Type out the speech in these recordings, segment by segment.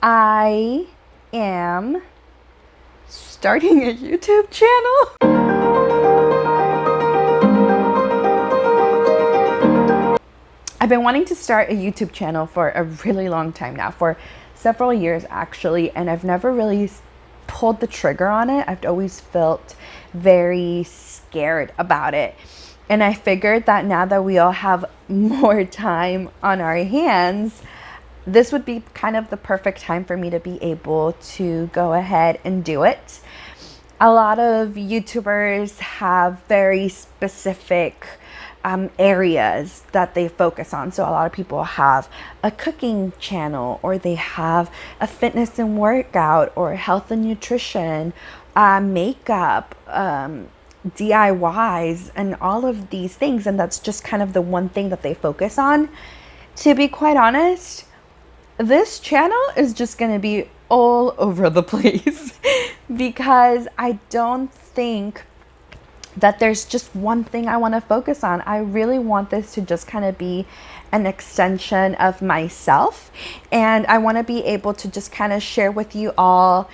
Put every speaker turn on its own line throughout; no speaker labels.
I am starting a YouTube channel. I've been wanting to start a YouTube channel for a really long time now, for several years actually, and I've never really pulled the trigger on it. I've always felt very scared about it. And I figured that now that we all have more time on our hands, this would be kind of the perfect time for me to be able to go ahead and do it. A lot of YouTubers have very specific areas that they focus on. So a lot of people have a cooking channel, or they have a fitness and workout, or health and nutrition, makeup, DIYs, and all of these things. And that's just kind of the one thing that they focus on. To be quite honest, this channel is just going to be all over the place because I don't think that there's just one thing I want to focus on. I really want this to just kind of be an extension of myself, and I want to be able to just kind of share with you all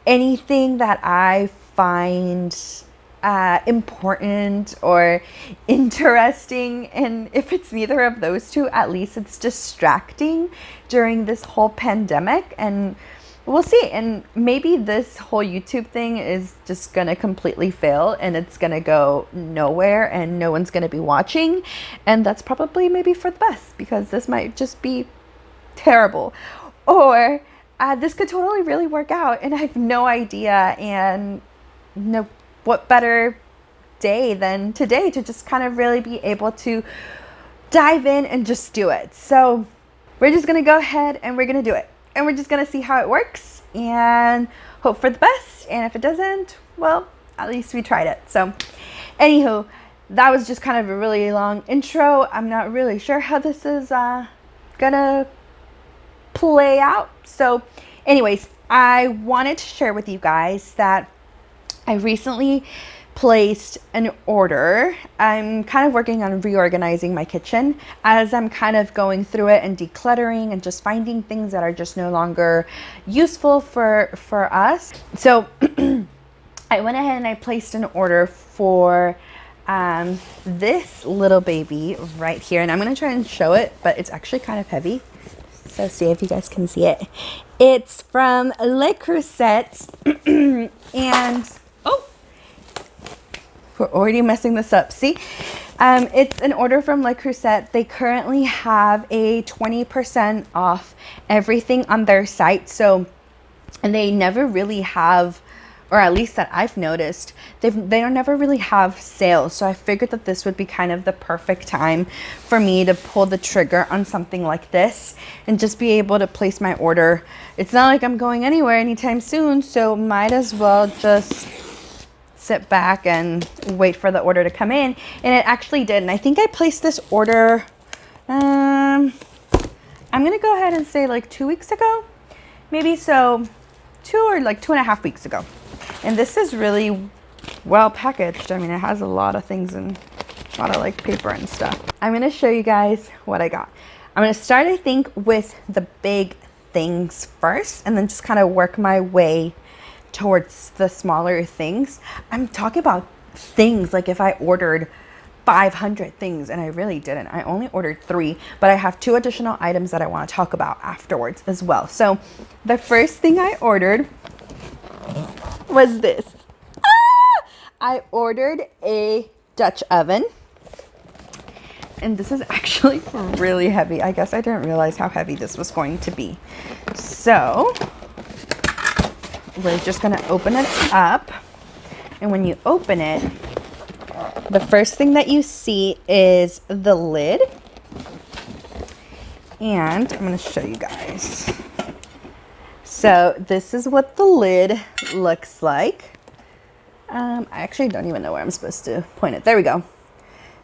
anything that I find important or interesting. And if it's neither of those two, at least it's distracting during this whole pandemic. And we'll see. And maybe this whole YouTube thing is just gonna completely fail and it's gonna go nowhere and no one's gonna be watching. And that's probably maybe for the best, because this might just be terrible. Or this could totally really work out and I have no idea. And no, what better day than today to just kind of really be able to dive in and just do it. So we're just gonna go ahead and we're gonna do it. And we're just gonna see how it works and hope for the best. And if it doesn't, well, at least we tried it. So anywho, that was just kind of a really long intro. I'm not really sure how this is gonna play out. So anyways, I wanted to share with you guys that I recently placed an order. I'm kind of working on reorganizing my kitchen as I'm kind of going through it and decluttering and just finding things that are just no longer useful for us. So I went ahead and I placed an order for this little baby right here, and I'm gonna try and show it, but it's actually kind of heavy. So see if you guys can see it. It's from Creuset and we're already messing this up. See, it's an order from Creuset. They currently have a 20% off everything on their site. So, and they never really have, or at least that I've noticed, they don't never really have sales. So I figured that this would be kind of the perfect time for me to pull the trigger on something like this and just be able to place my order. It's not like I'm going anywhere anytime soon, so might as well just sit back and wait for the order to come in. And it actually did. And I think I placed this order, I'm gonna go ahead and say like 2 weeks ago, maybe. So 2 or like 2.5 weeks ago. And this is really well packaged. I mean, it has a lot of things and a lot of like paper and stuff. I'm gonna show you guys what I got. I'm gonna start, I think, with the big things first and then just kind of work my way towards the smaller things. I'm talking about things like if I ordered 500 things, and I really didn't. I only ordered 3, but I have 2 additional items that I want to talk about afterwards as well. So the first thing I ordered was this. I ordered a Dutch oven, and this is actually really heavy. I guess I didn't realize how heavy this was going to be. So we're just gonna open it up, and when you open it, the first thing that you see is the lid, and I'm gonna show you guys. So this is what the lid looks like. I actually don't even know where I'm supposed to point it. There we go.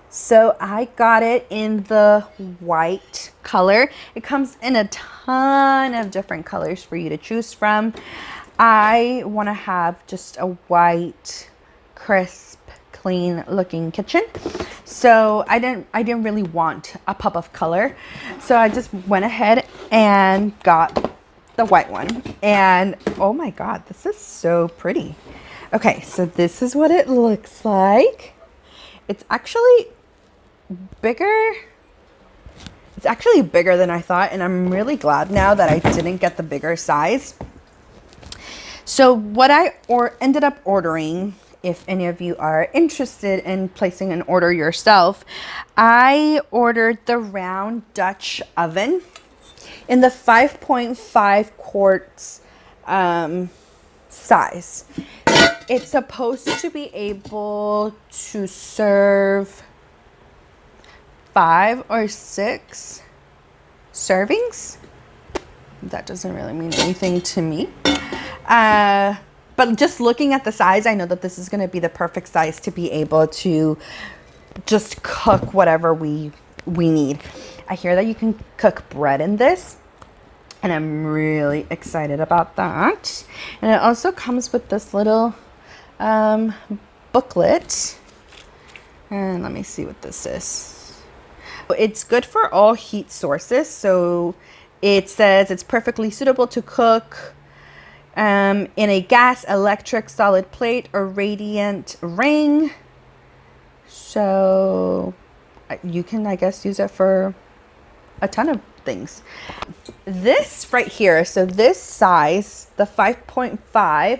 So I got it in the white color. It comes in a ton of different colors for you to choose from. I want to have just a white, crisp, clean looking kitchen. So I didn't really want a pop of color. So I just went ahead and got the white one. And oh my God, this is so pretty. Okay, so this is what it looks like. It's actually bigger. It's actually bigger than I thought, and I'm really glad now that I didn't get the bigger size. So what I ended up ordering, if any of you are interested in placing an order yourself, I ordered the round Dutch oven in the 5.5 quarts size. It's supposed to be able to serve 5 or 6 servings. That doesn't really mean anything to me. But just looking at the size, I know that this is going to be the perfect size to be able to just cook whatever we need. I hear that you can cook bread in this, and I'm really excited about that. And it also comes with this little booklet. And let me see what this is. It's good for all heat sources. So it says it's perfectly suitable to cook in a gas, electric, solid plate, or radiant ring. So you can, I guess, use it for a ton of things. This right here, so this size, the 5.5,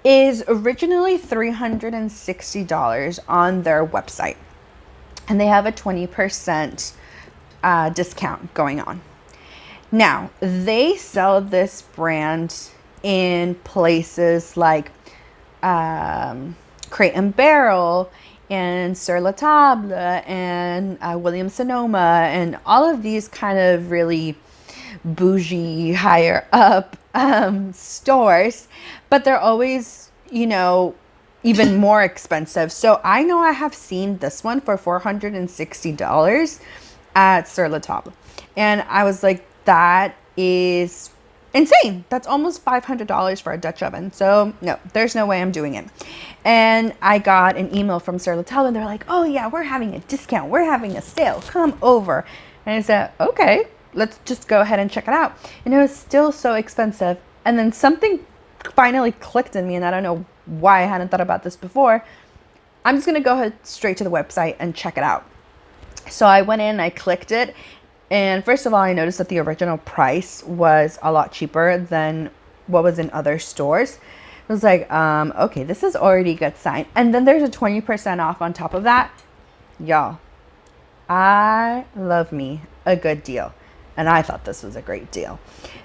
is originally $360 on their website. And they have a 20% discount going on. Now, they sell this brand in places like Crate and Barrel and Sur La Table and Williams Sonoma and all of these kind of really bougie, higher up stores, but they're always, you know, even more expensive. So I know I have seen this one for $460 at Sur La Table, and I was like, that is insane. That's almost $500 for a Dutch oven. So no, there's no way I'm doing it. And I got an email from Sur La Table, and they're like, oh yeah, we're having a discount, we're having a sale, come over. And I said, okay, let's just go ahead and check it out. And it was still so expensive. And then something finally clicked in me, and I don't know why I hadn't thought about this before. I'm just gonna go ahead straight to the website and check it out. So I went in, I clicked it, and first of all, I noticed that the original price was a lot cheaper than what was in other stores. I was like, okay, this is already a good sign. And then there's a 20% off on top of that. Y'all, I love me a good deal. And I thought this was a great deal.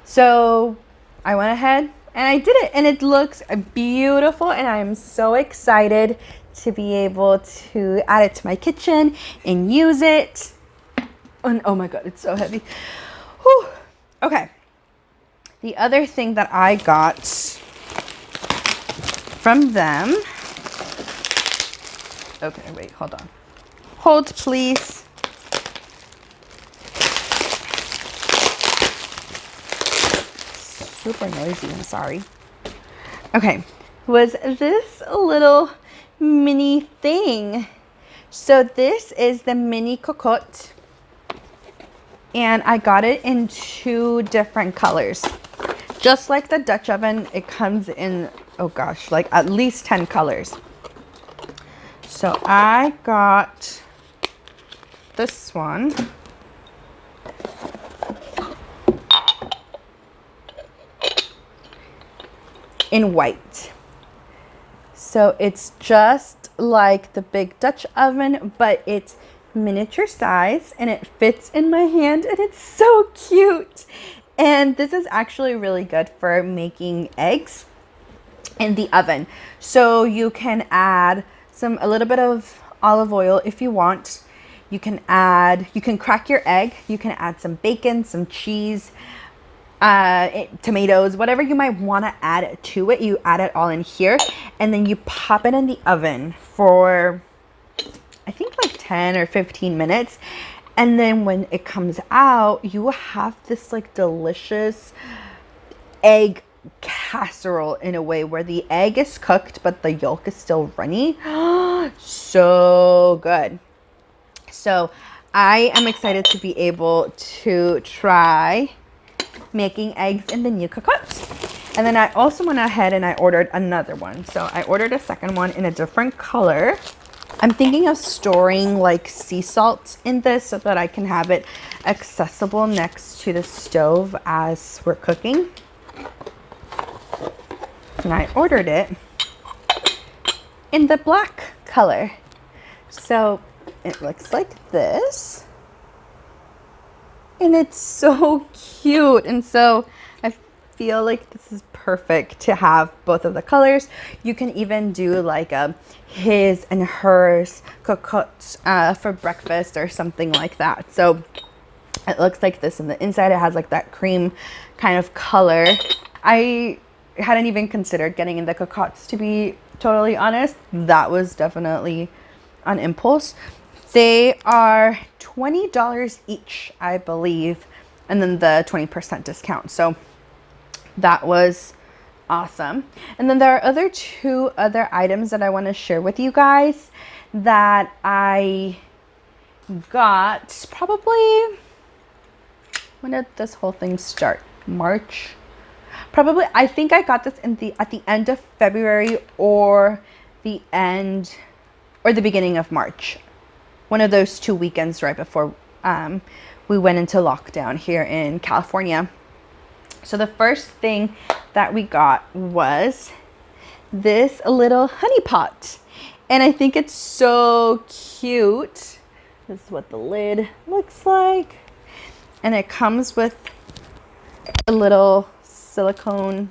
So I went ahead and I did it. And it looks beautiful. And I'm so excited to be able to add it to my kitchen and use it. And oh my God, it's so heavy. Whew. Okay. The other thing that I got from them. Okay, wait, hold on. Hold, please. Super noisy, I'm sorry. Okay, was this little mini thing. So this is the mini cocotte. And I got it in 2 different colors. Just like the Dutch oven, it comes in, oh gosh, like at least 10 colors. So I got this one. In white. So it's just like the big Dutch oven, but it's miniature size and it fits in my hand and it's so cute. And this is actually really good for making eggs in the oven. So you can add a little bit of olive oil if you want. You can crack your egg. You can add some bacon, some cheese, tomatoes, whatever you might want to add to it. You add it all in here and then you pop it in the oven for I think like 10 or 15 minutes. And then when it comes out, you will have this like delicious egg casserole in a way where the egg is cooked, but the yolk is still runny. So good. So I am excited to be able to try making eggs in the new cocotte. And then I also went ahead and I ordered another one. So I ordered a second one in a different color. I'm thinking of storing like sea salt in this so that I can have it accessible next to the stove as we're cooking. And I ordered it in the black color. So it looks like this. And it's so cute. And so I feel like this is perfect to have both of the colors. You can even do like a his and hers cocottes for breakfast or something like that. So it looks like this in the inside. It has like that cream kind of color. I hadn't even considered getting in the cocottes, to be totally honest. That was definitely on impulse. They are $20 each, I believe, and then the 20% discount. So that was awesome. And then there are two other items that I want to share with you guys that I got probably, when did this whole thing start? March? Probably, I think I got this at the end of February or the beginning of March. One of those 2 weekends right before we went into lockdown here in California. So the first thing that we got was this little honey pot. And I think it's so cute. This is what the lid looks like. And it comes with a little silicone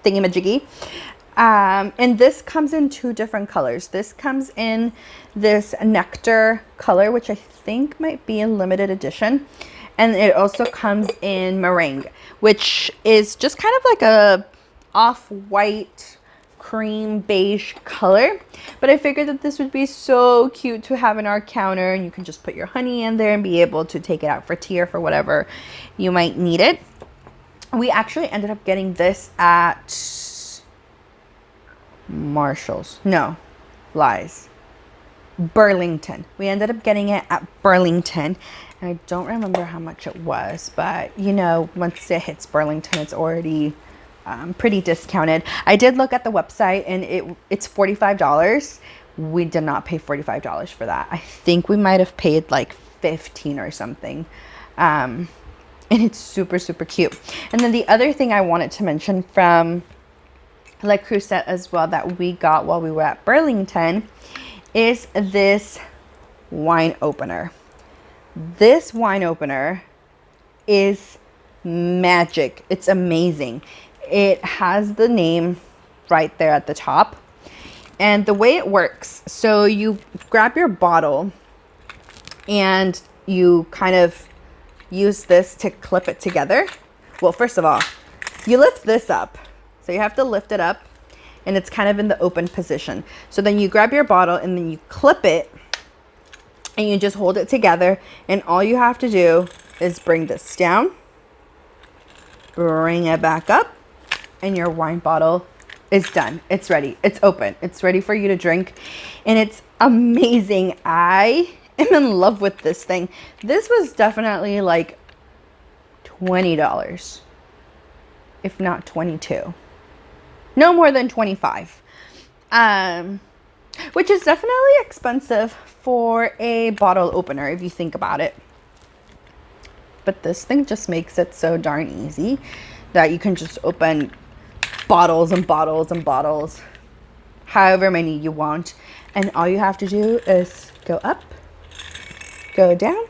thingamajiggy. And this comes in two different colors. This comes in this Nectar color, which I think might be a limited edition. And it also comes in meringue, which is just kind of like a off-white cream beige color. But I figured that this would be so cute to have in our counter, and you can just put your honey in there and be able to take it out for tea or for whatever you might need it. We actually ended up getting this at Marshall's. No, lies. Burlington. We ended up getting it at Burlington. And I don't remember how much it was, but you know, once it hits Burlington, it's already pretty discounted. I did look at the website and it's $45. We did not pay $45 for that. I think we might have paid like $15 or something. And it's super, super cute. And then the other thing I wanted to mention from like Creuset as well that we got while we were at Burlington is this wine opener. This wine opener is magic. It's amazing. It has the name right there at the top. And the way it works, so you grab your bottle and you kind of use this to clip it together. Well, first of all, you lift this up. So you have to lift it up and it's kind of in the open position. So then you grab your bottle and then you clip it and you just hold it together. And all you have to do is bring this down, bring it back up, and your wine bottle is done. It's ready. It's open. It's ready for you to drink. And it's amazing. I am in love with this thing. This was definitely like $20, if not 22. No more than 25. Which is definitely expensive for a bottle opener if you think about it. But this thing just makes it so darn easy that you can just open bottles and bottles and bottles, however many you want. And all you have to do is go up, go down,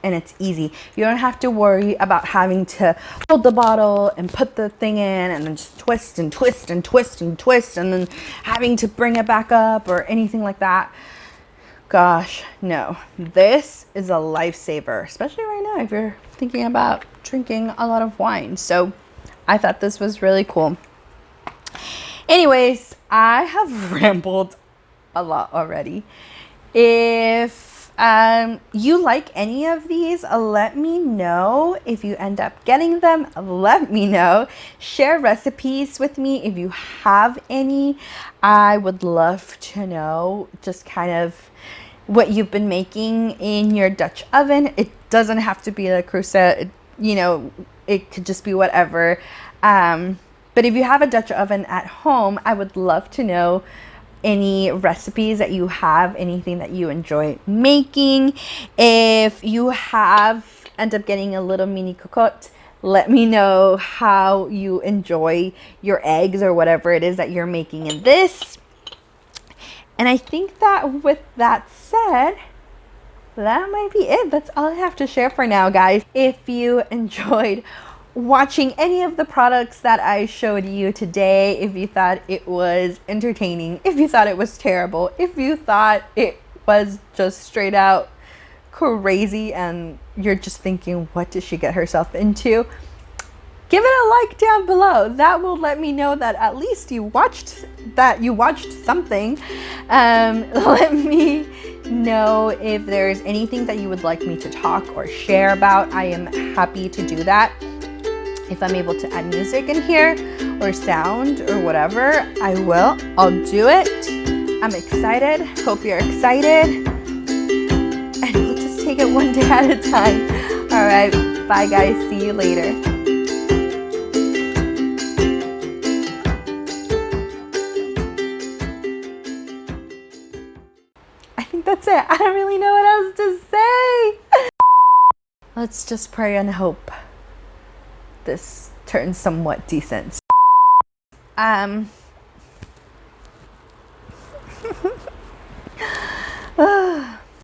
and it's easy. You don't have to worry about having to hold the bottle and put the thing in and then just twist and twist and twist and twist and then having to bring it back up or anything like that. Gosh, no. This is a lifesaver, especially right now if you're thinking about drinking a lot of wine. So I thought this was really cool. Anyways, I have rambled a lot already. If you like any of these, let me know. If you end up getting them, let me know. Share recipes with me if you have any. I would love to know just kind of what you've been making in your Dutch oven. It doesn't have to be a Creuset. You know, it could just be whatever. But if you have a Dutch oven at home, I would love to know any recipes that you have, anything that you enjoy making. If you have end up getting a little mini cocotte, let me know how you enjoy your eggs or whatever it is that you're making in this. And I think that with that said, that might be it. That's all I have to share for now, guys. If you enjoyed watching any of the products that I showed you today, if you thought it was entertaining, if you thought it was terrible, if you thought it was just straight out crazy and you're just thinking, what did she get herself into? Give it a like down below. That will let me know that at least you watched something. Let me know if there's anything that you would like me to talk or share about. I am happy to do that. If I'm able to add music in here or sound or whatever, I will. I'll do it. I'm excited. Hope you're excited. And we'll just take it one day at a time. All right. Bye, guys. See you later. I think that's it. I don't really know what else to say. Let's just pray and hope this turns somewhat decent.